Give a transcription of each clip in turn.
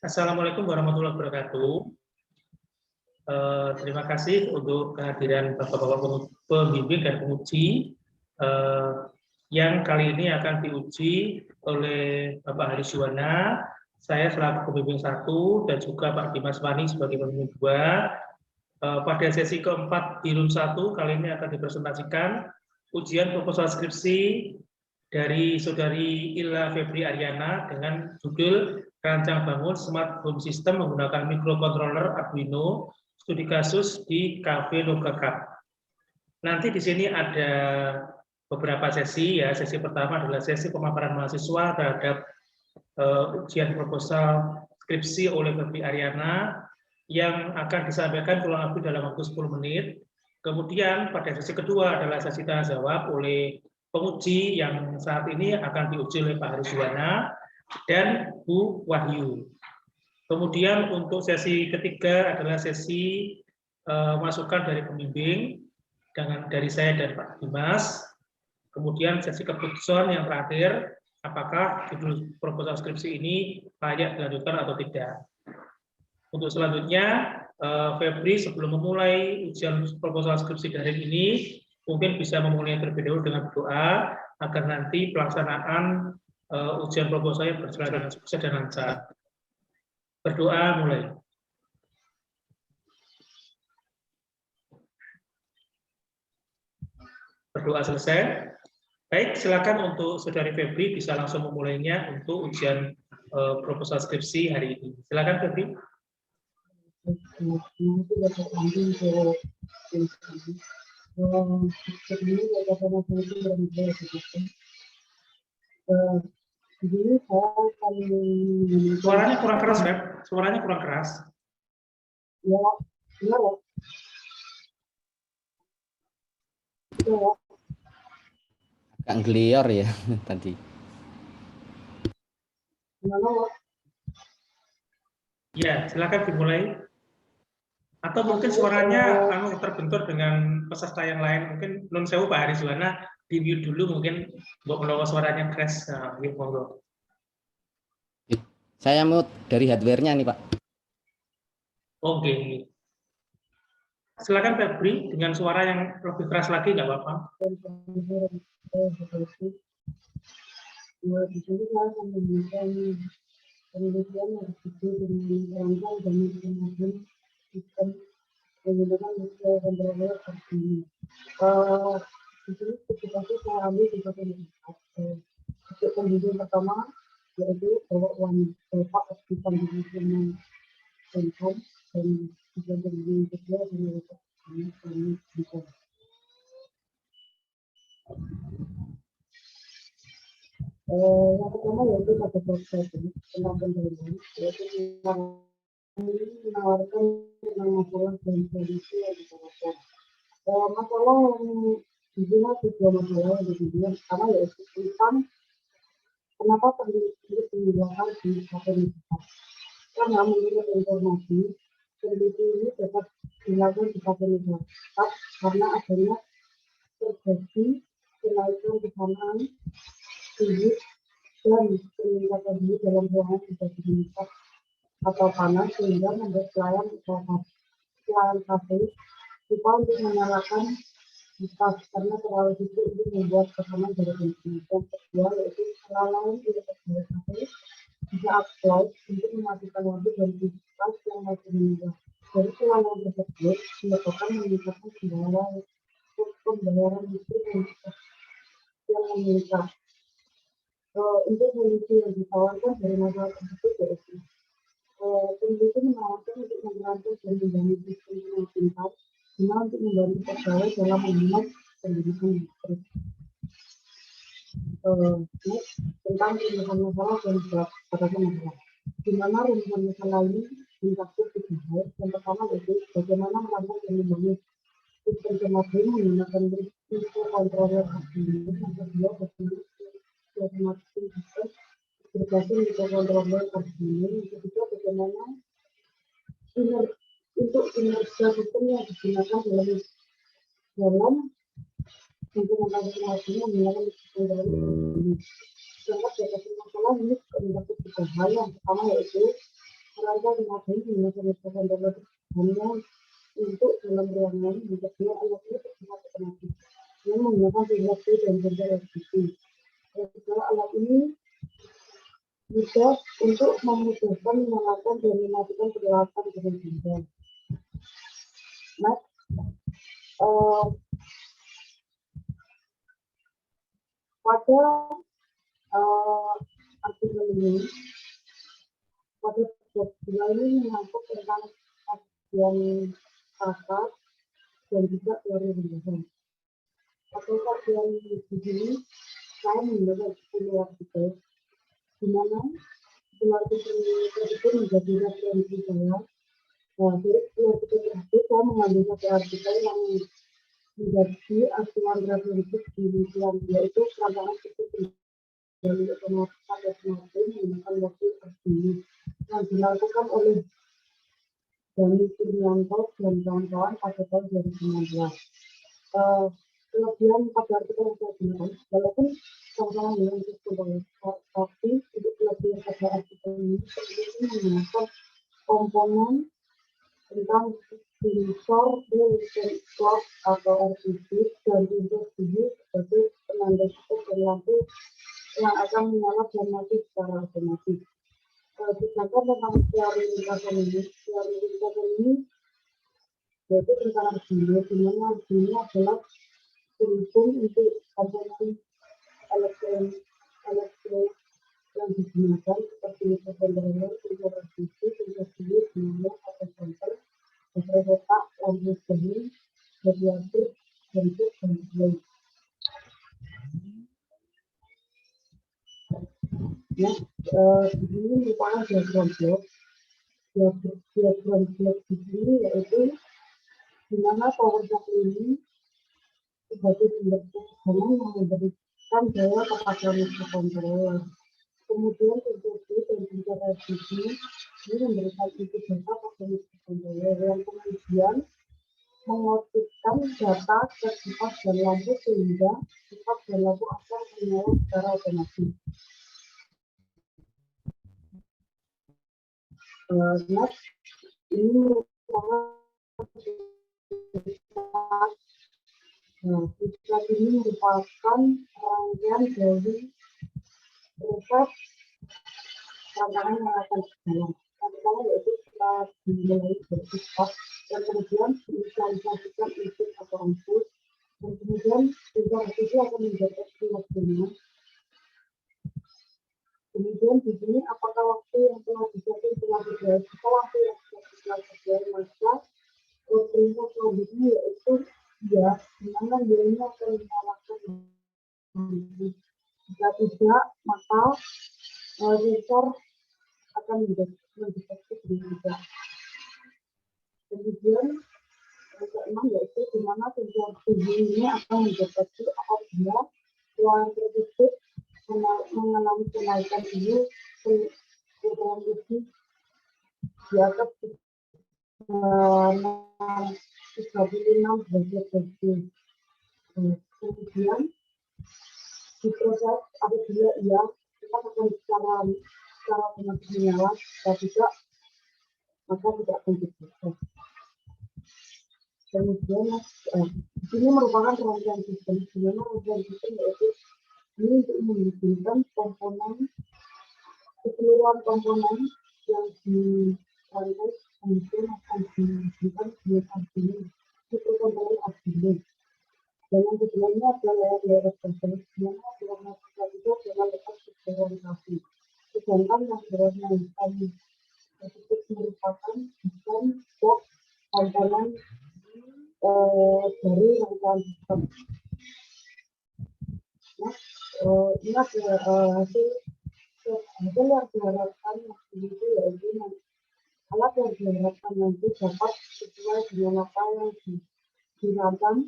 Assalamualaikum warahmatullahi wabarakatuh. Terima kasih untuk kehadiran Bapak-Bapak pembimbing dan penguji yang kali ini akan diuji oleh Bapak Haris Juwana, saya selaku pembimbing 1 dan juga Pak Dimas Wani sebagai pembimbing 2. Pada sesi keempat di room 1 kali ini akan dipresentasikan ujian proposal skripsi dari Saudari Illa Febri Aryana dengan judul Rancang Bangun Smart Home System menggunakan microcontroller Arduino, studi kasus di Cafe Noga Cup. Nanti di sini ada beberapa sesi ya. Sesi pertama adalah sesi pemaparan mahasiswa terhadap ujian proposal skripsi oleh Febri Aryana yang akan disampaikan kurang lebih dalam waktu 10 menit. Kemudian pada sesi kedua adalah sesi tanya jawab oleh penguji yang saat ini akan diuji oleh Pak Haris Juwana dan Bu Wahyu. Kemudian untuk sesi ketiga adalah sesi masukan dari pembimbing dari saya dan Pak Dimas. Kemudian sesi keputusan yang terakhir, apakah judul proposal skripsi ini layak dilanjutkan atau tidak. Untuk selanjutnya, Febri sebelum memulai ujian proposal skripsi daring ini, mungkin bisa memulai terlebih dahulu dengan berdoa agar nanti pelaksanaan ujian proposalnya berjalan dengan sukses dan lancar. Berdoa mulai. Berdoa selesai. Baik, silakan untuk Saudari Febri bisa langsung memulainya untuk ujian proposal skripsi hari ini. Silakan Febri. Suaranya kurang keras, Feb. Suaranya kurang keras. Ya, benar ya. Agak gelior ya tadi. Ya, silakan dimulai. Atau mungkin suaranya terbentur dengan peserta yang lain. Mungkin non sewu Pak Haris Juwana di mute dulu mungkin untuk menolong suaranya crash. Monggo. Saya mute dari hardware-nya nih Pak. Oke. Silakan Febri dengan suara yang lebih keras lagi nggak apa-apa. Di sini saya akan memberikan penelitian yang dengan rangka dan menggunakan sistem menggunakan microcontroller Arduino. Di sini spesifikasi saya ambil di bagian untuk penelitian pertama yaitu bahwa Bapak aktifkan dengan handphone dan juga penelitian kedua dengan kami bisa. Yang pertama yaitu pada proses tentang penjualan, yaitu menawarkan masalah dan solusi yang ditawarkan. Masalah yang dibuat kedua masalah yang dibuat pertama yaitu tentang kenapa peneliti menggunakan di KPMK. Karena menurut informasi peneliti ini dapat dilakukan di KPMK karena adanya terjadi kenaikan tekanan tinggi dan peningkatan tinggi dalam ruangan tidak meningkat atau panas sehingga membuat pelayan kafe lupa untuk menyalakan kipas karena terlalu sibuk untuk membuat tekanan dari bensin. Dan kedua yaitu kelalaian milik pegawai kafe bisa apply untuk mematikan lampu dari kipas yang masih menyala. Dari kelalaian tersebut menyebabkan meningkatkan pembayaran listrik yang meningkat. Untuk solusi yang ditawarkan dari masalah tersebut yaitu peneliti menawarkan untuk merancang dan membangun sistem yang pintar guna untuk membantu pegawai dalam memuat pendidikan listrik. Tentang rumusan masalah dan batasan masalah. Di mana rumusan masalah ini mencakup 3 hal. Yang pertama yaitu bagaimana merancang dan membangun sistem smart home menggunakan microcontroller Arduino. Yang kedua bagaimana berbasis microcontroller Arduino. Yang ketiga bagaimana untuk kinerja sistem yang digunakan dalam implementasi Arduino menggunakan microcontroller Arduino. Sedangkan batasan masalah ini mencakup 3 hal. Yang pertama yaitu Rangka dimakai menggunakan standar hanya untuk dalam ruangan mencegah alatnya terkena otomatis yang menggunakan VLC dan sensor RGB. Segala alat ini mudah untuk memudahkan menyalakan dan mematikan peralatan dengan mudah. Next, pada artikel ini, pada bab 2 ini mengangkut tentang kajian pasar dan juga teori rendahan. Pada kajian di sini, saya menggunakan 10 artikel, di mana 10 artikel tersebut menjadi referensi saya. Dari 10 artikel tersebut, saya mengambil satu artikel yang menjadi acuan referensi di lingkungan, yaitu perancangan sistem dari otomatis pada smartphone menggunakan waktu terkini yang dilakukan oleh Dani Suryanto dan kawan-kawan pada tahun 2019. Kelebihan pada artikel yang saya gunakan, walaupun sama-sama dengan sistem tapi untuk kelebihan pada artikel ini menggunakan komponen tentang sensor real-time clock atau RTC dan sensor video sebagai penanda cukup dan lampu yang akan menyala dan mati secara otomatis. Sedangkan tentang teori lintasan ini yaitu tentang Arduino, di mana Arduino adalah penghubung untuk komponen elektro yang digunakan seperti mikrokontroler, sensor RGB, sensor video, dinamo, atau sensor, baterai otak, lampu jahit, radiator, sensor, dan display. Nah, di sini merupakan diagram blok. Diagram blok di sini yaitu di mana power supply ini sebagai sumber tegangan yang memberikan daya kepada mikrokontroler. Kemudian sensor dan sensor RGB ini memberikan input data pada mikrokontroler yang kemudian mengutipkan data ke kipas dan lampu sehingga kipas dan lampu akan menyala secara otomatis. Next, ini pusat ini merupakan rangkaian dari proses rancangan yang akan berjalan. Yang pertama yaitu kita dimulai dari pusat, dan kemudian diinisialisasikan input atau output, dan kemudian sensor itu akan mendeteksi waktunya. Kemudian di sini apakah waktu yang telah disetting telah berjalan, jika waktu yang telah berjalan maka perintah selanjutnya yaitu ya, dimana dia ini akan menyalakan. Jika tidak, maka sensor akan mendeteksi tidak. Kemudian yang keenam yaitu dimana sensor tubuh ini akan mendeteksi apabila ruangan tersebut mengalami kenaikan suhu kurang lebih di atas 36 derajat Celcius. Kemudian diproses apabila ia kita akan secara otomatis menyala, jika tidak maka tidak akan diproses. Kemudian ini merupakan rangkaian sistem, di mana rangkaian sistem yaitu ini untuk menghubungkan komponen keseluruhan komponen yang dirangkai kemudian akan dihubungkan dengan Arduino, mikrokontroler Arduino. Dan yang keduanya adalah layar baterai, di mana warna itu adalah letak polarisasi. Sedangkan yang berwarna hitam tersebut merupakan desain box komponen dari rangkaian sistem. Nah, ini adalah hasil yang diharapkan itu yaitu alat yang diharapkan nanti dapat sesuai dengan apa yang dirancang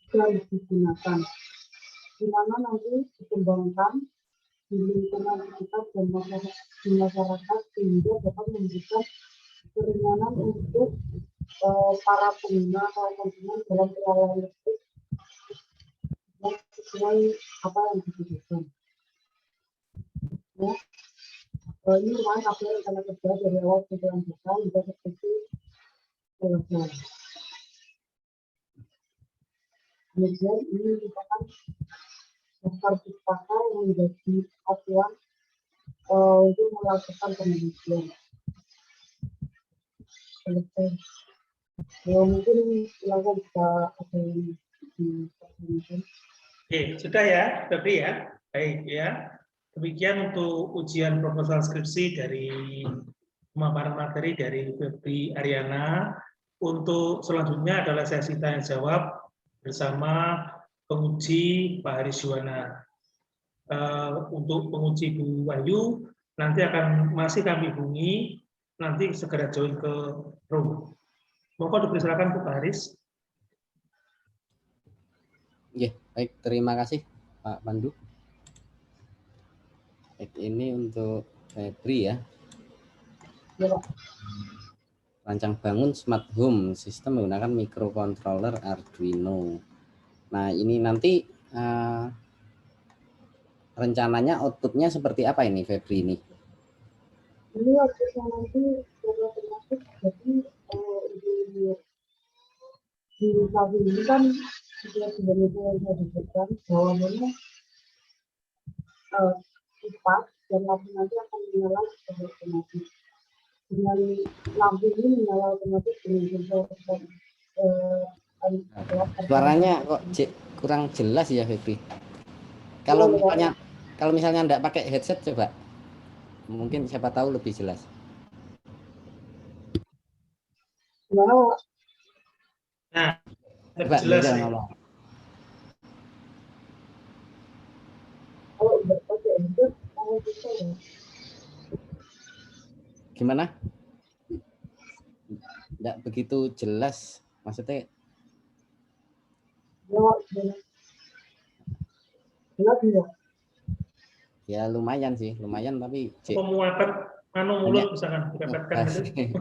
dan digunakan, di mana nanti dikembangkan di lingkungan sekitar dan di masyarakat sehingga dapat memberikan keringanan untuk para pengguna atau konsumen dalam peralatan listrik yang sesuai apa yang dibutuhkan. Ya, ini merupakan KPI rencana kerja dari awal pengumpulan data hingga seperti selesai. Kemudian ini merupakan daftar pustaka yang menjadi acuan untuk melakukan penelitian. Selesai. Ya, mungkin silakan bisa ada yang dipertanyakan. Oke, sudah ya, Febri ya. Baik ya. Demikian untuk ujian proposal skripsi dari pemaparan materi dari Febri Ariana. Untuk selanjutnya adalah sesi tanya jawab bersama penguji Pak Haris Yuwana. Untuk penguji Bu Wahyu nanti akan masih kami hubungi, nanti segera join ke room. Mohon dipersilakan Pak Haris. Ya, baik, terima kasih Pak Pandu. Baik, ini untuk Febri ya. Ya, Pak. Rancang bangun smart home sistem menggunakan microcontroller Arduino. Nah, ini nanti rencananya outputnya seperti apa ini Febri ini? Ini outputnya nanti secara otomatis, jadi di fase ini kan sudah sebenarnya saya disebutkan bahwa memang kipas dan lampu nanti akan menyala secara otomatis. Dengan lampu ini menyala otomatis dengan sensor Suaranya kok kurang jelas ya Febri. Kalau misalnya enggak pakai headset coba. Mungkin siapa tahu lebih jelas. Nah, coba jelas beda nih. ngomong. Kalau enggak pakai headset, bisa ya. Gimana? Enggak begitu jelas, maksudnya. Jelas ya. Ya lumayan sih, lumayan tapi Pemuatan mulut misalkan dikatakan gitu.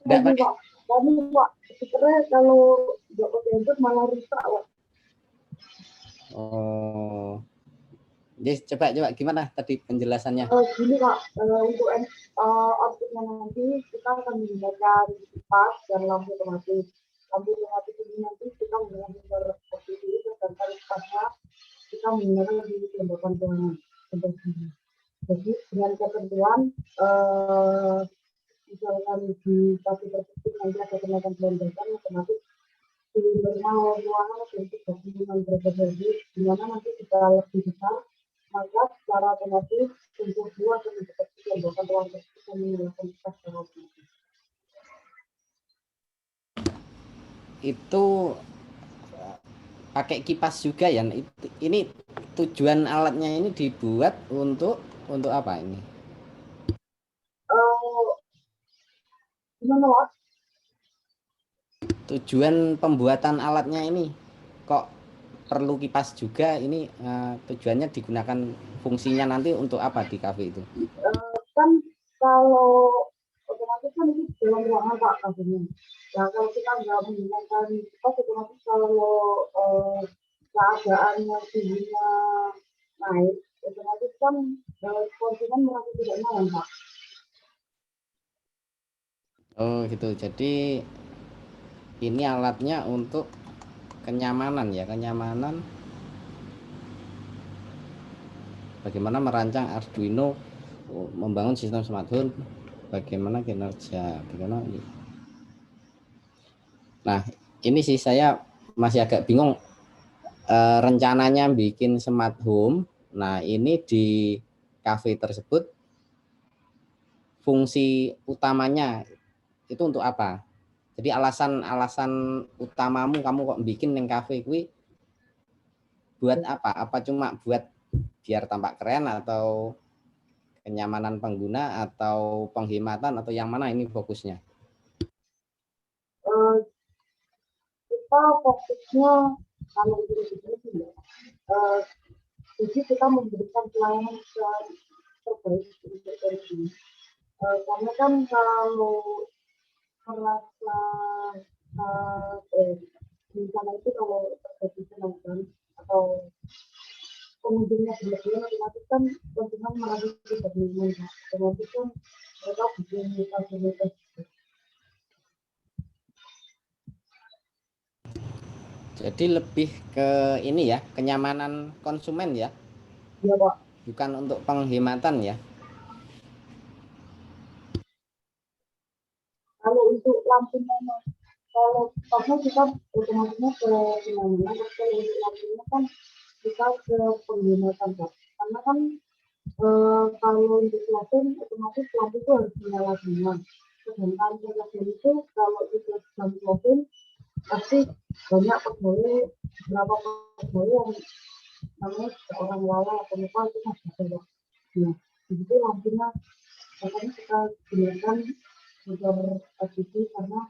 Enggak pakai. Pak, sebenarnya kalau enggak pakai headset malah rusak, Pak. Oh. Jadi coba gimana tadi penjelasannya? Gini Pak, untuk outputnya nanti kita akan menggunakan kipas dan lampu otomatis. Lampu otomatis ini nanti kita menggunakan sensor posisi, sedangkan kipasnya kita menggunakan di kelembapan ruangan. Jadi dengan ketentuan, misalkan di satu tersebut nanti ada kenaikan pelembapan otomatis di normal ruangan ada 36 derajat Celcius, di mana nanti kita lebih besar, maka secara otomatis untuk dua akan mendeteksi kelembapan ruang tersebut dan menyalakan kipas secara otomatis. Itu pakai kipas juga ya. Ini tujuan alatnya ini dibuat untuk apa ini? Gimana Pak? Tujuan pembuatan alatnya ini kok perlu kipas juga, ini tujuannya digunakan fungsinya nanti untuk apa di kafe itu? Kan kalau otomatis kan itu dalam ruangan Pak kasusnya. Nah kalau kita nggak menggunakan kipas otomatis kalau keadaannya suhunya naik, otomatis kan konsumen merasa tidak nyaman Pak. Oh gitu, jadi ini alatnya untuk kenyamanan ya, kenyamanan bagaimana merancang Arduino, membangun sistem smart home, bagaimana kinerja, bagaimana. Nah ini sih saya masih agak bingung, rencananya bikin smart home. Nah ini di cafe tersebut fungsi utamanya itu untuk apa? Jadi alasan utamamu kamu kok bikin neng cafe kuwi buat apa? Apa cuma buat biar tampak keren, atau kenyamanan pengguna, atau penghematan, atau yang mana ini fokusnya? Kita fokusnya kalau itu ya, jadi kita memberikan pelayanan terbaik untuk konsumen. Karena kan kalau merasa di sana itu kalau terjadi kenaikan atau pengunjungnya berlebihan, otomatis kan konsumen merasa tidak nyaman, otomatis kan mereka bikin fasilitas. Jadi lebih ke ini ya, kenyamanan konsumen ya, Ya Pak. bukan untuk penghematan ya. Kalau untuk lampunya, kalau pasnya kita otomatisnya ke kenyamanan, kalau untuk lampunya kan kita ke penghematan Pak. Karena kan kalau untuk lasen otomatis lampu itu harus menyala semua. Sedangkan lasen itu kalau kita sedang lasen pasti banyak pegawai, beberapa pegawai yang namanya seorang lala atau apa itu masih ada. Nah, itu lampunya makanya kita gunakan agar RGB karena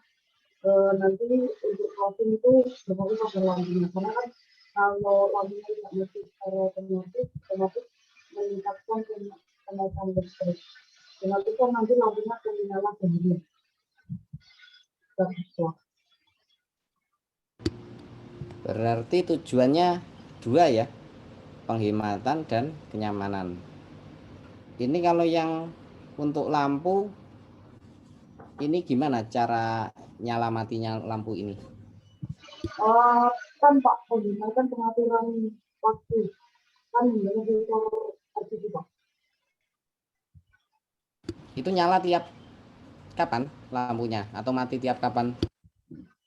nanti untuk closing itu berfokus pada lampunya karena kan kalau lampunya tidak mati secara otomatis meningkatkan kenaikan listrik. Otomatis kan nanti lampunya akan menyala sendiri. Berarti tujuannya dua ya, penghematan dan kenyamanan. Ini kalau yang untuk lampu, ini gimana cara nyala matinya lampu ini? Kan Pak, menggunakan pengaturan waktu kan monitor RGB Pak. Itu nyala tiap kapan lampunya atau mati tiap kapan?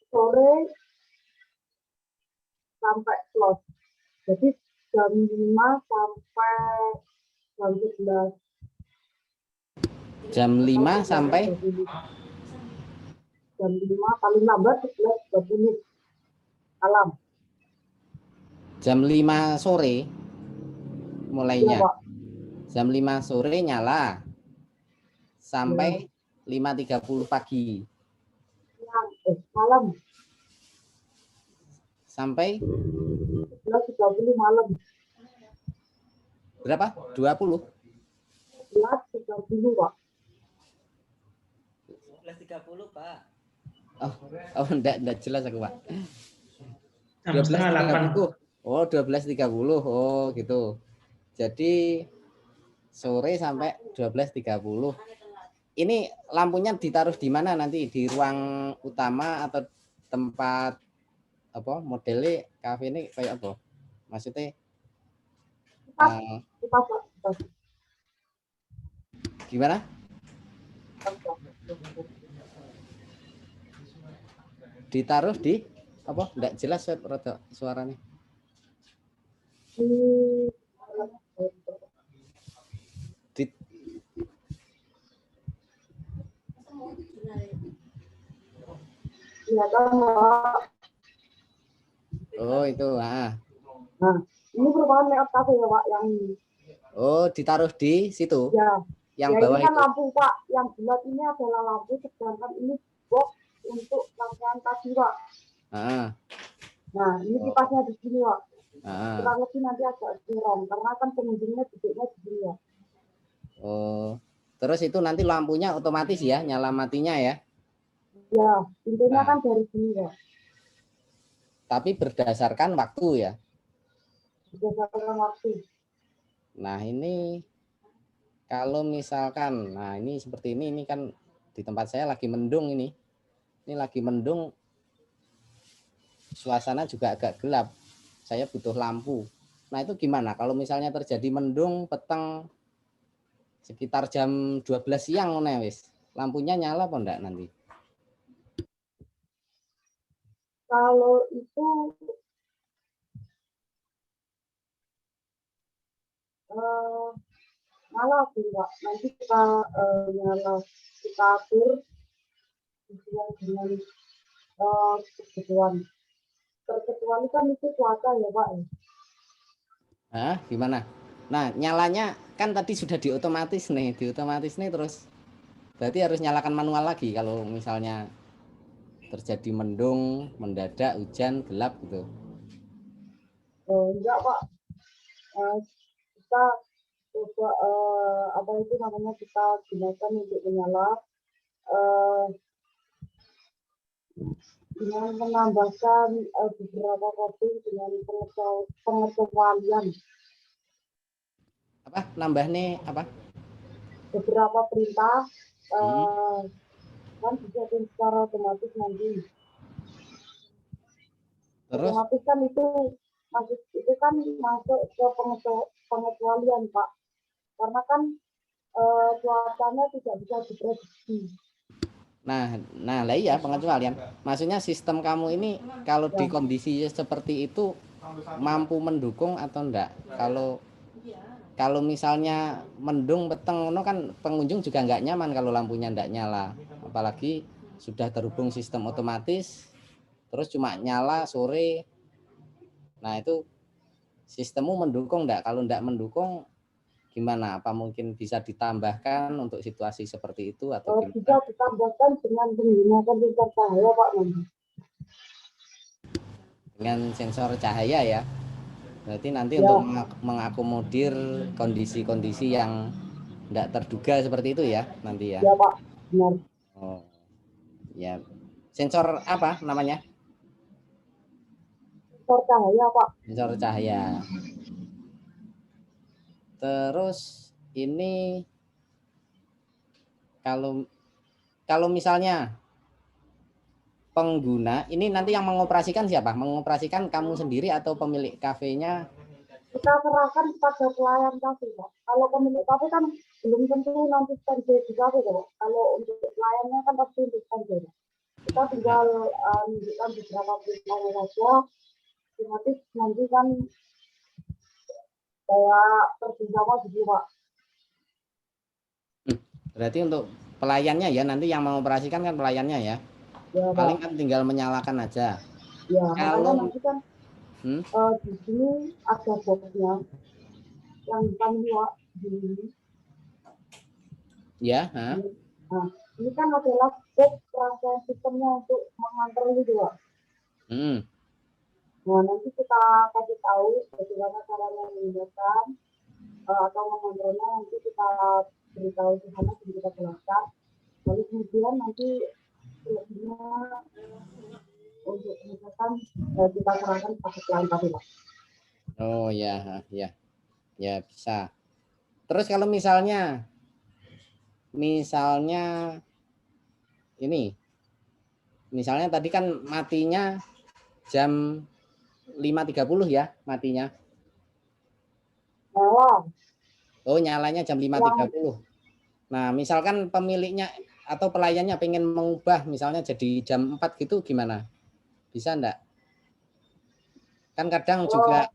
Sore sampai close. Jadi jam 5 sampai jam 11. Jam 5 sampai jam 5 paling lambat 11.20 malam. Jam 5 sore mulainya. Ya, Pak. Jam 5 sore nyala sampai 5.30 pagi. Malam. Sampai 11.30 malam. Berapa? 20? 11.30 Pak. 11.30 Pak. Oh enggak jelas aku Pak. 12.30. Oh 12.30. Oh gitu. Jadi sore sampai 12.30. Ini lampunya ditaruh di mana nanti? Di ruang utama atau tempat apa modelnya kafe ini kayak apa? Maksudnya gimana? Ditaruh di apa? Enggak jelas suaranya. Di Iya kan, Pak. Oh itu, Nah, ini merupakan layout kafe ya Pak yang oh ditaruh di situ. Ya. Yang ya, bawah ini kan itu. lampu Pak, yang bulat ini adalah lampu, sedangkan ini box untuk rangkaian tadi Pak. Nah, ini kipasnya di sini Pak. Kurang lebih nanti agak serong karena kan pengunjungnya duduknya di sini ya. Oh, terus itu nanti lampunya otomatis ya, nyala matinya ya? Ya, intinya kan dari sini ya. Tapi berdasarkan waktu ya? Berdasarkan waktu. Nah ini kalau misalkan, nah ini seperti ini kan di tempat saya lagi mendung ini lagi mendung, suasana juga agak gelap, saya butuh lampu. Nah itu gimana kalau misalnya terjadi mendung petang sekitar jam 12 siang wis, lampunya nyala apa enggak nanti? Kalau itu nyala sih Pak. Nanti kita nyala, kita atur sesuai dengan kebutuhan. Terkecuali kan itu cuaca ya Pak. Gimana? Nah nyalanya kan tadi sudah diotomatis nih, terus berarti harus nyalakan manual lagi kalau misalnya terjadi mendung, mendadak, hujan, gelap gitu. Enggak Pak. Kita coba apa itu namanya kita gunakan untuk menyala dengan menambahkan beberapa kode dengan pengecualian. apa nambah nih apa? Beberapa perintah Hmm. kan disetting secara otomatis nanti. Terus Otomatis kan itu kan masuk ke pengecualian Pak, karena kan cuacanya tidak bisa diprediksi. nah lah iya pengecualian. Maksudnya sistem kamu ini kalau di Ya, kondisi seperti itu mampu mendukung atau enggak? Kalau misalnya mendung peteng kan pengunjung juga nggak nyaman kalau lampunya enggak nyala. Apalagi sudah terhubung sistem otomatis terus cuma nyala sore. Nah, itu sistemmu mendukung enggak? Kalau enggak mendukung gimana? Apa mungkin bisa ditambahkan untuk situasi seperti itu atau bisa gimana? ditambahkan dengan menggunakan sensor cahaya Pak nanti. Dengan sensor cahaya ya. Berarti nanti Ya, untuk mengakomodir kondisi-kondisi yang enggak terduga seperti itu ya nanti ya. ya Pak, benar. Oh, ya. Sensor apa namanya? Sensor cahaya Pak. Sensor cahaya. Terus ini kalau kalau misalnya pengguna ini nanti yang mengoperasikan siapa? Mengoperasikan kamu sendiri atau pemilik kafenya? Kita serahkan pada pelayan kafe Pak. Kalau pemilik kafe kan belum tentu nanti standby di kafe Pak. Kalau untuk pelayannya kan pasti untuk standby. Kita Ya. tinggal menunjukkan beberapa perintahnya saja. Otomatis nanti kan kayak terjawab gitu Pak. Berarti untuk pelayannya ya nanti yang mengoperasikan kan pelayannya ya. Ya Paling Pak. kan tinggal menyalakan aja. Ya makanya Kalau nanti kan hmm, di sini ada boxnya yang kami buat di sini. ya, ha? Nah, ini kan adalah box rangkaian sistemnya untuk mengantar gitu Pak. Hmm. Nah, nanti kita kasih tahu bagaimana caranya menggunakan atau mengontrolnya, nanti kita beritahu di sana, jadi kita jelaskan. Lalu kemudian nanti selebihnya untuk penyesuaian kita serahkan pada klien tadi Pak. Oh ya, ya, ya bisa. Terus kalau misalnya ini, misalnya tadi kan matinya jam 5.30 ya matinya. Nah, Oh nyalanya jam yang 5.30. Nah misalkan pemiliknya atau pelayannya pengen mengubah misalnya jadi jam 4 gitu gimana? Bisa enggak? Kan kadang juga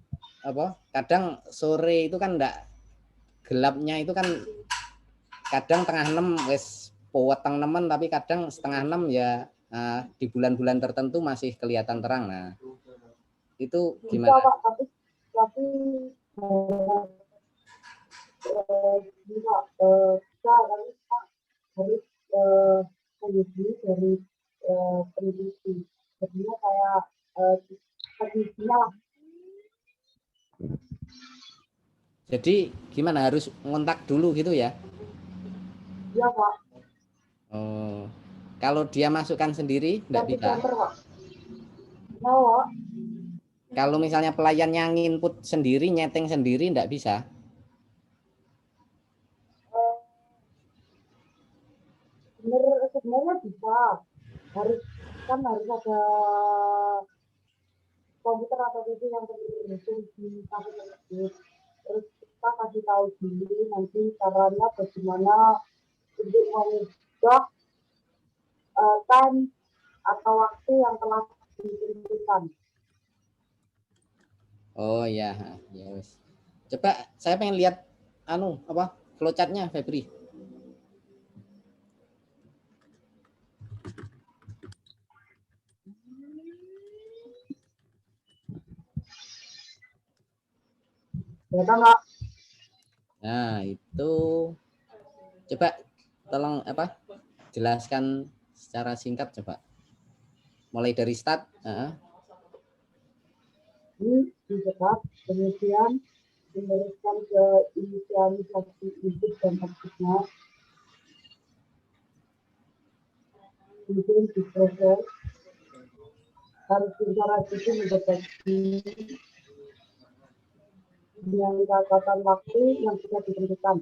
apa? Kadang sore itu kan enggak gelapnya itu kan kadang tengah 6 wes peweteng nemen tapi kadang setengah 6 ya di bulan-bulan tertentu masih kelihatan terang. Nah, itu bisa gimana? Pak, tapi bisa bisa kali Pak harus kondisi dari peneliti. Jadinya kayak kondisinya lah. Jadi gimana harus ngontak dulu gitu ya? Iya Pak, Oh, kalau dia masukkan sendiri enggak ganti bisa. center Pak. Nah Pak, Kalau misalnya pelayannya nginput sendiri, nyeting sendiri enggak bisa. sebenarnya bisa, harus kan harus ada komputer atau PC yang terhubung di kafe tersebut. Terus kita kasih tahu dulu nanti caranya bagaimana untuk mengubah time atau waktu yang telah ditentukan. Oh ya, ya wes. Coba saya pengen lihat apa flowchartnya Febri. Ya kan Pak? Nah, itu coba tolong jelaskan secara singkat coba. Mulai dari start. Ini dicetak, kemudian meneruskan ke inisialisasi input dan outputnya, kemudian diproses, harus secara itu mendeteksi dengan catatan waktu yang sudah ditentukan.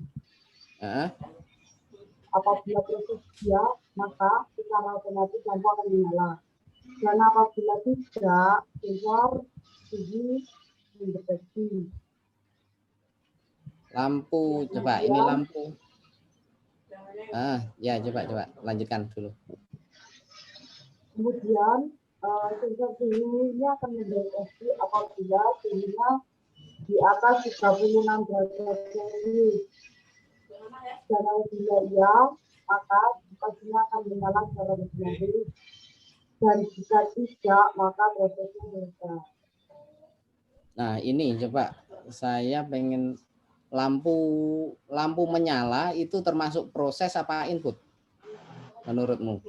Apabila proses dia, maka secara otomatis lampu akan menyala. Dan apabila tidak, sensor suhu mendeteksi. Lampu, coba ini lampu. Ya coba lanjutkan dulu. Kemudian sensor suhunya akan mendeteksi apabila suhunya di atas 36 derajat Celcius. Dan apabila iya, maka kipas-nya akan menyala secara otomatis. Dan jika tidak, maka prosesnya selesai. Nah ini coba saya pengen lampu menyala itu termasuk proses apa input menurutmu?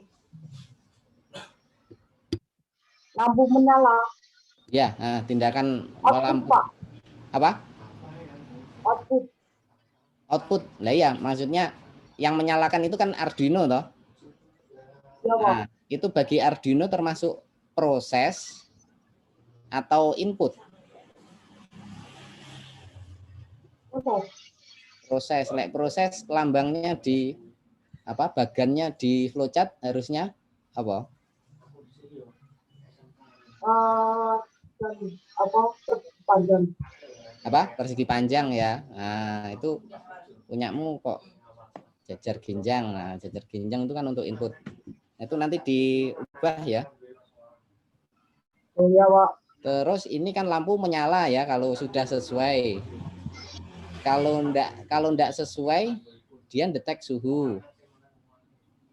Lampu menyala. Ya, tindakan lampu Pak. apa? Output. Output. Nah iya, maksudnya yang menyalakan itu kan Arduino toh. Ya, Pak. Nah, itu bagi Arduino termasuk proses atau input? Proses. Nek proses lambangnya di apa? Bagannya di flowchart harusnya apa? Panjang. Apa? Persegi panjang ya. Nah, itu punyamu kok jajar ginjang. Nah, jajar ginjang itu kan untuk input. Itu nanti diubah ya. Oh ya, Pak. Terus ini kan lampu menyala ya kalau sudah sesuai. Kalau enggak sesuai, dia detek suhu.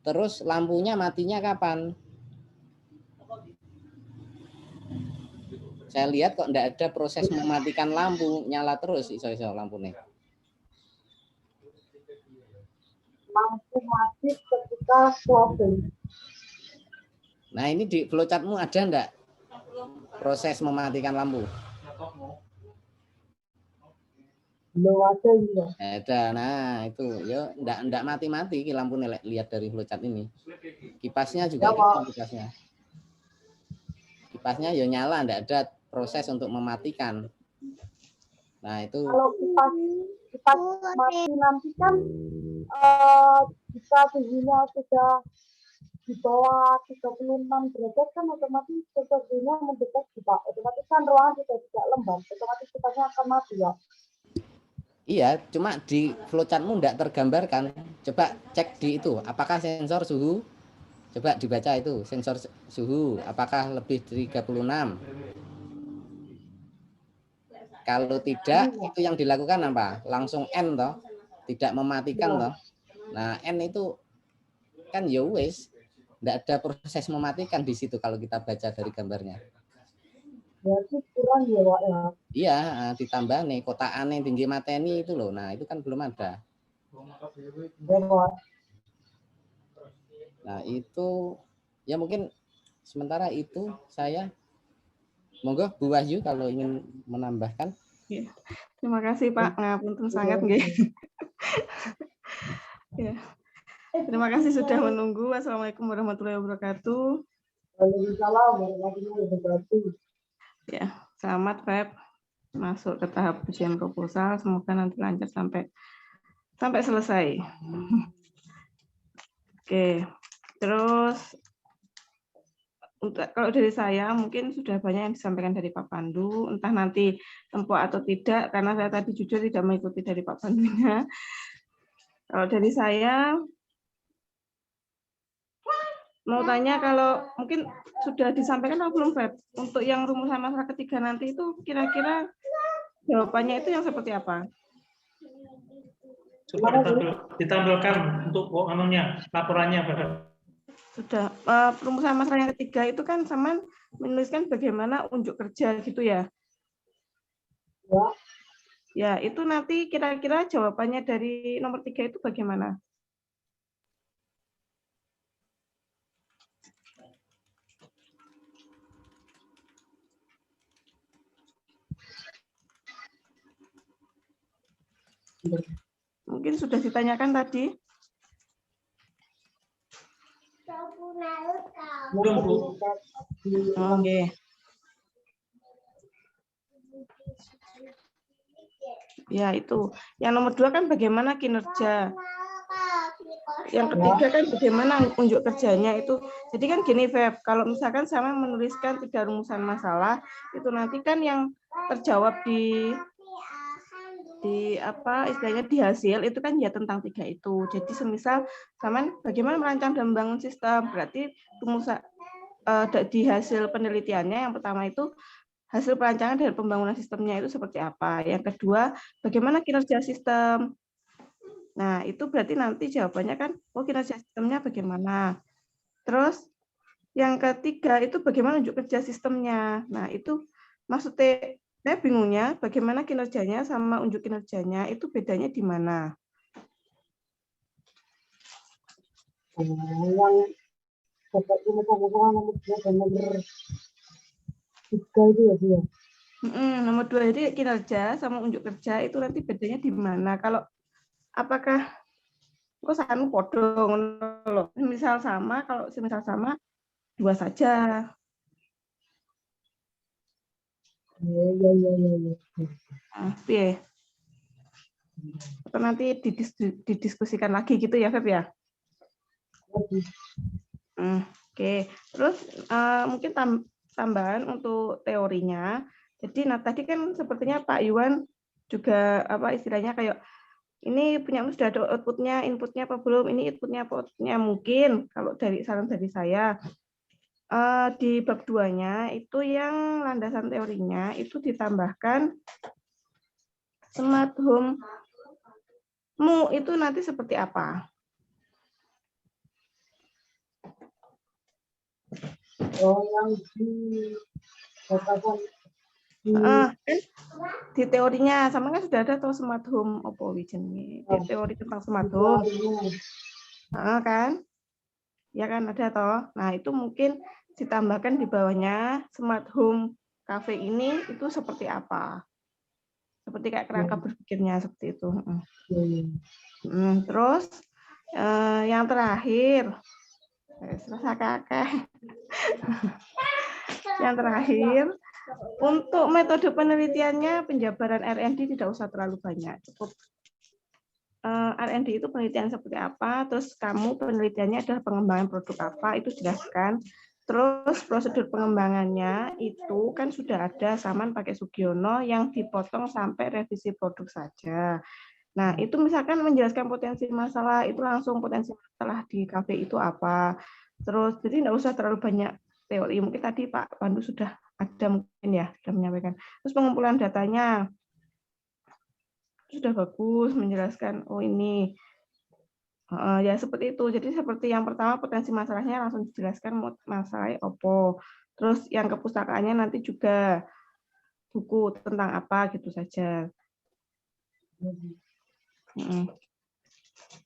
Terus lampunya matinya kapan? Saya lihat kok enggak ada proses mematikan lampu, nyala terus iso-iso lampunya. Lampu mati ketika closing. Nah, ini di flowchartmu ada enggak proses mematikan lampu? Belum ada ya. Ada. Nah, itu ya enggak mati-mati lampunya lihat dari flowchart ini. Kipasnya juga Ya, gitu kipasnya. Kipasnya ya nyala, enggak ada proses untuk mematikan. Nah, itu kalau kipas mati nanti kan jika suhunya sudah di bawah 36 derajat kan otomatis sepertinya mendeteksi, Pak. Otomatis kan ruangan sudah tidak lembab, otomatis kipasnya akan mati ya. iya, cuma di flowchartmu enggak tergambarkan. Coba cek di itu, apakah sensor suhu? Coba dibaca itu, sensor suhu apakah lebih dari 36? Kalau tidak, itu yang dilakukan apa? Langsung N toh, tidak mematikan toh. Nah, N itu kan ya wis, enggak ada proses mematikan di situ kalau kita baca dari gambarnya. Berarti kurang ya, Pak ya. Iya, ditambah nih kotak aneh tinggi mateni itu loh. Nah, itu kan belum ada. Ya, Pak. Nah, itu ya mungkin sementara itu saya monggo Bu Wahyu kalau ingin menambahkan. Ya. Terima kasih Pak, ngapunten sangat nggih. Ya. Terima kasih sudah menunggu. Wassalamualaikum warahmatullahi wabarakatuh. Waalaikumsalam warahmatullahi wabarakatuh. Ya, selamat Feb masuk ke tahap ujian proposal. Semoga nanti lancar sampai selesai. Oke, terus kalau dari saya mungkin sudah banyak yang disampaikan dari Pak Pandu, entah nanti tempuh atau tidak, karena saya tadi jujur tidak mengikuti dari Pak Pandunya. Kalau dari saya mau tanya, kalau mungkin sudah disampaikan atau belum, Feb? Untuk yang rumusan masalah ketiga nanti itu kira-kira jawabannya itu yang seperti apa? Coba ditampilkan untuk laporannya, Pak. Sudah. Rumusan masalah yang ketiga itu kan sama menuliskan bagaimana unjuk kerja gitu ya? Ya. Ya, itu nanti kira-kira jawabannya dari nomor 3 itu bagaimana? Mungkin sudah ditanyakan tadi. Belum, Bu. Oke. Ya, itu. Yang nomor 2 kan bagaimana kinerja. Yang ketiga kan bagaimana unjuk kerjanya itu. Jadi kan gini, Feb, kalau misalkan sama menuliskan 3 rumusan masalah, itu nanti kan yang terjawab di apa istilahnya di hasil itu kan ya tentang 3 itu. Jadi semisal sama bagaimana merancang dan membangun sistem, berarti rumusan di hasil penelitiannya yang pertama itu hasil perancangan dan pembangunan sistemnya itu seperti apa. Yang kedua, bagaimana kinerja sistem. Nah, itu berarti nanti jawabannya kan, oh kinerja sistemnya bagaimana. Terus yang ketiga itu bagaimana unjuk kerja sistemnya. Nah, itu maksudnya saya bingungnya bagaimana kinerjanya sama unjuk kinerjanya itu bedanya di mana. Yang seperti masalah nomor 2 dan nomor 3 itu ya dia. Nomor 2 jadi kinerja sama unjuk kerja itu nanti bedanya di mana. Kalau apakah kok sanu podo loh. Misal sama, kalau semisal sama 2 saja. Ya. Nah, atau nanti didiskusikan lagi gitu ya, Feb ya. Oke. Terus mungkin tambahan untuk teorinya. Jadi tadi kan sepertinya Pak Iwan juga apa istilahnya kayak ini punya sudah ada outputnya, inputnya apa belum, ini inputnya apa outputnya mungkin kalau dari saran dari saya di bab 2-nya itu yang landasan teorinya itu ditambahkan smart home-mu itu nanti seperti apa? Yang di katakan di teorinya sama kan sudah ada tuh smart home opo wijene di teori tentang smart home kan ya kan ada toh. Nah itu mungkin ditambahkan di bawahnya smart home cafe ini itu seperti apa, seperti kayak kerangka berpikirnya seperti itu. Terus yang terakhir yang terakhir untuk metode penelitiannya penjabaran R&D tidak usah terlalu banyak, cukup R&D itu penelitian seperti apa, terus kamu penelitiannya adalah pengembangan produk apa, itu jelaskan. Terus prosedur pengembangannya itu kan sudah ada Saman pakai Sugiono yang dipotong sampai revisi produk saja. Nah, itu misalkan menjelaskan potensi masalah, itu langsung potensi masalah di kafe itu apa. Terus, jadi tidak usah terlalu banyak teori. Mungkin tadi Pak Pandu sudah ada mungkin ya, sudah menyampaikan. Terus pengumpulan datanya, sudah bagus menjelaskan, oh ini. Ya seperti itu. Jadi seperti yang pertama potensi masalahnya langsung dijelaskan masalahnya opo. Terus yang kepustakaannya nanti juga buku tentang apa gitu saja.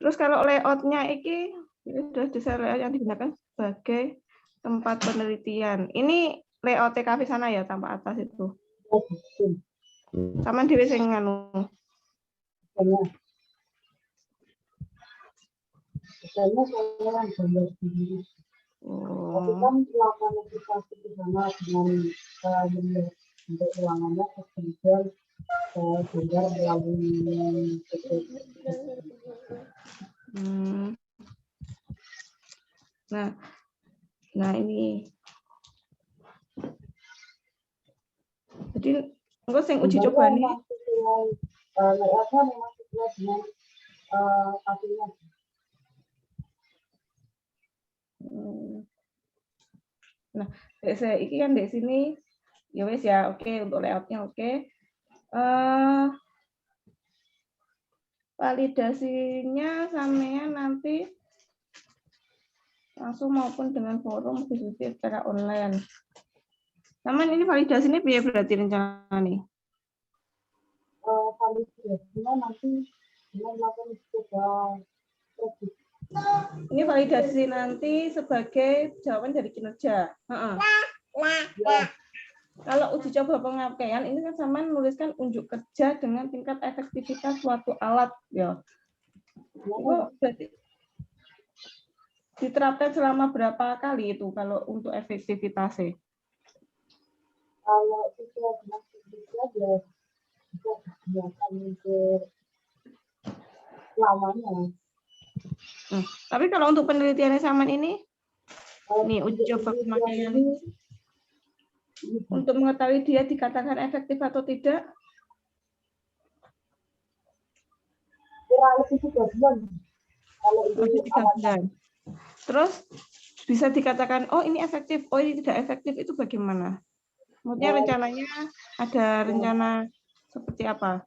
Terus kalau layoutnya ini sudah desain layout yang digunakan sebagai tempat penelitian. Ini layout TKV sana ya tanpa atas itu. Sama dhewe sing nganu. Karena saya yang gambar sendiri. Tapi kan melakukan aplikasi di sana dengan untuk ulangannya kemudian gambar melalui Nah ini. Jadi enggak sing uji coba nih. Layoutnya memang sesuai dengan hasilnya. Nah, saya ini kan di sini ya wes ya, oke untuk layoutnya oke. Validasinya sampean nanti langsung maupun dengan forum diskusi secara online. Saman ini validasinya biaya berarti rencana nih. Validasinya nanti dengan melakukan coba. Ini validasi nanti sebagai jawaban dari kinerja. Kalau uji coba pengapaian ini kan sama menuliskan unjuk kerja dengan tingkat efektivitas suatu alat ya. Itu berarti diterapkan selama berapa kali itu kalau untuk efektivitasnya? Kalau itu dengan kinerja Itu akan mikir lamanya. Tapi kalau untuk penelitiannya Saman ini, nih Untuk uji coba penelitian pemakaian ini untuk mengetahui dia dikatakan efektif atau tidak, kurang lebih 3 bulan. Kalau itu masih 3 awal bulan. Terus bisa dikatakan, oh ini efektif, oh ini tidak efektif, itu bagaimana? Maksudnya rencananya ada rencana seperti apa?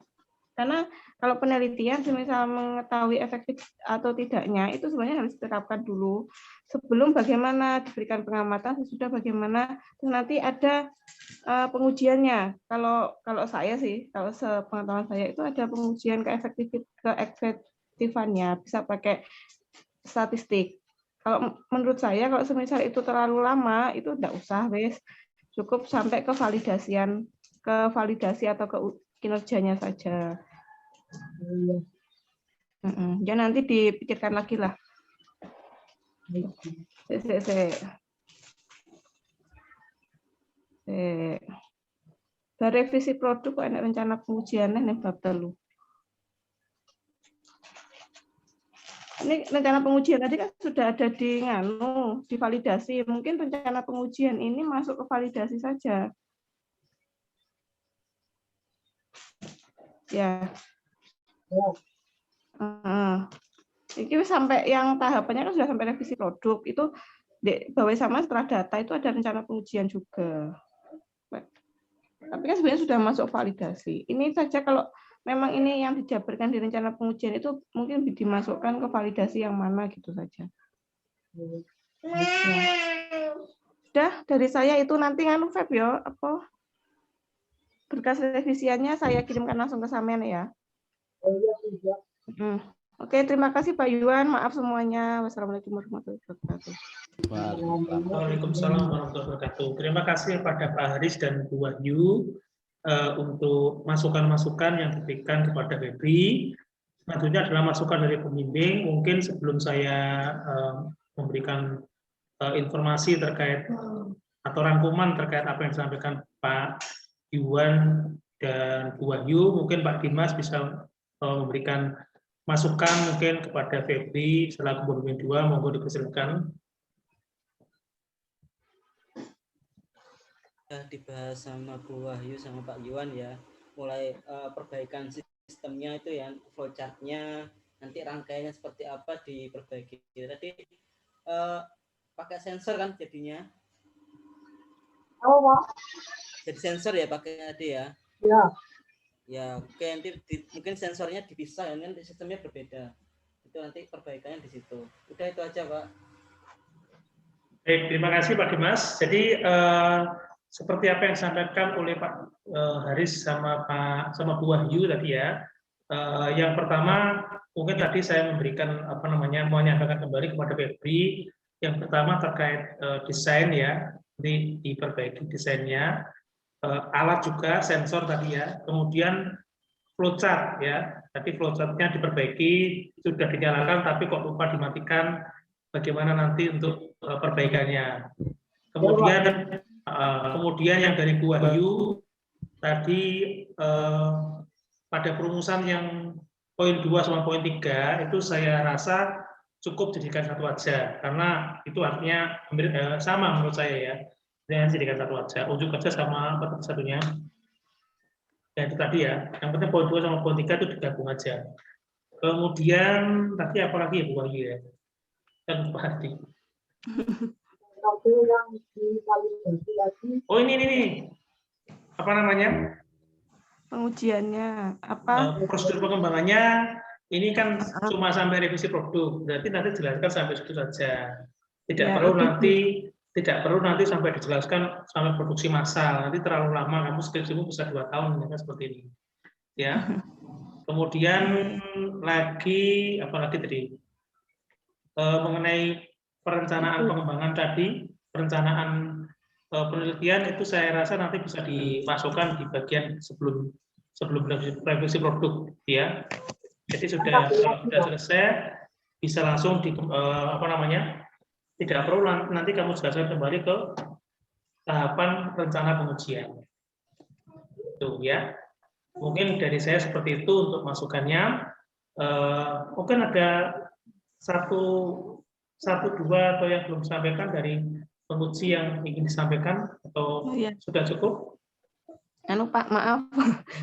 Karena kalau penelitian semisal mengetahui efektif atau tidaknya itu sebenarnya harus diterapkan dulu sebelum bagaimana diberikan pengamatan, sesudah bagaimana terus nanti ada pengujiannya. Kalau saya sih, kalau sepengetahuan saya itu ada pengujian keefektifannya, bisa pakai statistik. Kalau menurut saya kalau semisal itu terlalu lama itu tidak usah, wes cukup sampai ke validasi atau ke kinerjanya saja. Ya nanti dipikirkan lagi lah. Revisi produk kok ada rencana pengujiannya nih bab telu. Ini rencana pengujian tadi kan sudah ada di divalidasi. Mungkin rencana pengujian ini masuk ke validasi saja. Ya. Ini sampai yang tahapannya kan sudah sampai revisi produk. Itu bawah sama setelah data itu ada rencana pengujian juga. Tapi kan sebenarnya sudah masuk validasi. Ini saja kalau memang ini yang dijabarkan di rencana pengujian itu mungkin dimasukkan ke validasi yang mana gitu saja. Sudah dari saya itu nanti Feb ya, apa berkas revisiannya saya kirimkan langsung ke Samen ya. Oke, terima kasih Pak Yuan. Maaf semuanya. Wassalamualaikum warahmatullahi wabarakatuh. Waalaikumsalam warahmatullahi wabarakatuh. Terima kasih kepada Pak Haris dan Bu Wahyu untuk masukan-masukan yang diberikan kepada Febri. Selanjutnya adalah masukan dari pembimbing. Mungkin sebelum saya memberikan informasi terkait atau rangkuman terkait apa yang disampaikan Pak Yuan dan Bu Wahyu, mungkin Pak Dimas bisa memberikan masukan mungkin kepada Febri selaku pembimbing 2, monggo dipersilakan. Dibahas sama Bu Wahyu sama Pak Yuan ya, mulai perbaikan sistemnya itu ya, flowchart-nya, nanti rangkaiannya seperti apa diperbaiki. Tadi pakai sensor kan jadinya? Oh, Pak. Jadi sensor ya pakai tadi ya? Ya. Ya, oke, nanti mungkin sensornya dipisah ya, nanti sistemnya berbeda. Itu nanti perbaikannya di situ. Udah itu aja, Pak. Baik, terima kasih Pak Dimas. Jadi seperti apa yang disampaikan oleh Pak Haris sama Bu Wahyu tadi ya. Yang pertama mungkin tadi saya memberikan menyampaikan kembali kepada Febri. Yang pertama terkait desain ya, ini diperbaiki desainnya. Alat juga sensor tadi ya. Kemudian flowchart ya. Tadi flowchart-nya diperbaiki, sudah dinyalakan tapi kok lupa dimatikan. Bagaimana nanti untuk perbaikannya. Kemudian yang dari Bu Wahyu tadi pada perumusan yang poin 2 sama poin 3 itu saya rasa cukup jadikan satu aja karena itu artinya sama menurut saya ya. Dengan jadikan satu aja, ujuk aja sama satunya. Dan itu tadi ya, yang penting poin 2 sama poin 3 itu digabung aja. Kemudian tadi apa lagi ya Bu Wahyu ya? Dan Pak Hadi. Oh ini. Apa namanya? Pengujiannya apa? Prosedur pengembangannya ini kan cuma sampai revisi produk. Berarti nanti jelaskan sampai situ saja. Tidak perlu nanti sampai dijelaskan sampai produksi massal. Nanti terlalu lama, kamu skripsimu bisa 2 tahun ya, seperti ini. Ya. Kemudian lagi apa lagi tadi? Mengenai perencanaan pengembangan tadi, perencanaan penelitian itu saya rasa nanti bisa dimasukkan di bagian sebelum revisi produk ya. Jadi sudah selesai bisa langsung tidak perlu nanti kamu jelaskan kembali ke tahapan rencana pengujian. Itu ya. Mungkin dari saya seperti itu untuk masukannya. Mungkin ada satu dua atau yang belum disampaikan dari penguji yang ingin disampaikan atau Oh, iya. sudah cukup? Anu Pak, maaf,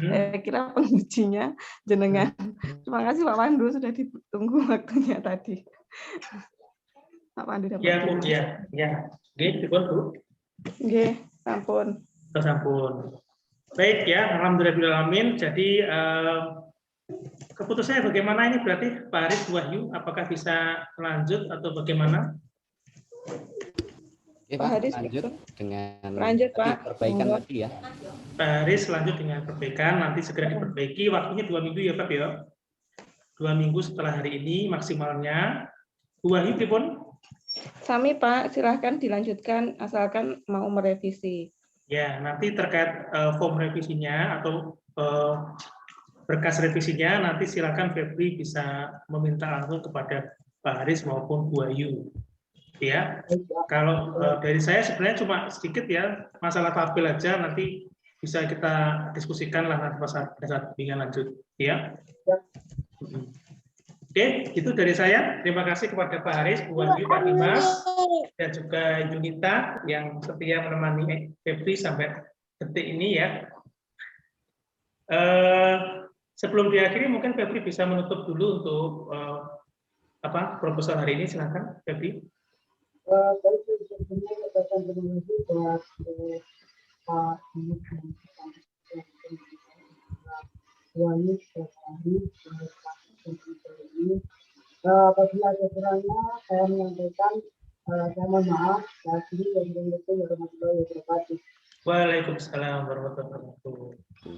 saya kira pengujinya jenengan. Terima kasih Pak Pandu sudah ditunggu waktunya tadi. Pak Pandu dapat. Ya Bu, ya. Oke, Bu. Oke, sampun. Sampun. Baik ya, alhamdulillahirrahmanirrahim. Jadi keputusannya bagaimana ini berarti Pak Haris, Bu Wahyu, apakah bisa lanjut atau bagaimana? Oke, Pak Pak, Haris, lanjut dengan lanjut, Pak. perbaikan tadi ya. Pak Haris lanjut dengan perbaikan, nanti segera diperbaiki. Waktunya 2 minggu ya Pak ya. 2 minggu setelah hari ini maksimalnya. Bu Wahyu, pripun? Sami Pak, silahkan dilanjutkan asalkan mau merevisi. Ya, nanti terkait form revisinya atau berkas revisinya nanti silakan Febri bisa meminta langsung kepada Pak Haris maupun Bu Wahyu. Ya, kalau dari saya sebenarnya cuma sedikit ya, masalah tabel aja nanti bisa kita diskusikan lah nanti pada saat bimbingan lanjut. Ya. Oke, itu dari saya. Terima kasih kepada Pak Haris, Bu Wahyu, Pak Dimas, dan juga Junita yang setia menemani Febri sampai detik ini ya. Sebelum diakhiri, mungkin Febri bisa menutup dulu untuk proposal hari ini. Silakan, Febri. Baik, sebelumnya ucapkan terima kasih buat Pak Dimas Wahyu sekali ini. Apabila ada kurangnya, saya menyampaikan saya mohon maaf. Assalamualaikum warahmatullahi wabarakatuh. Waalaikumsalam warahmatullahi wabarakatuh.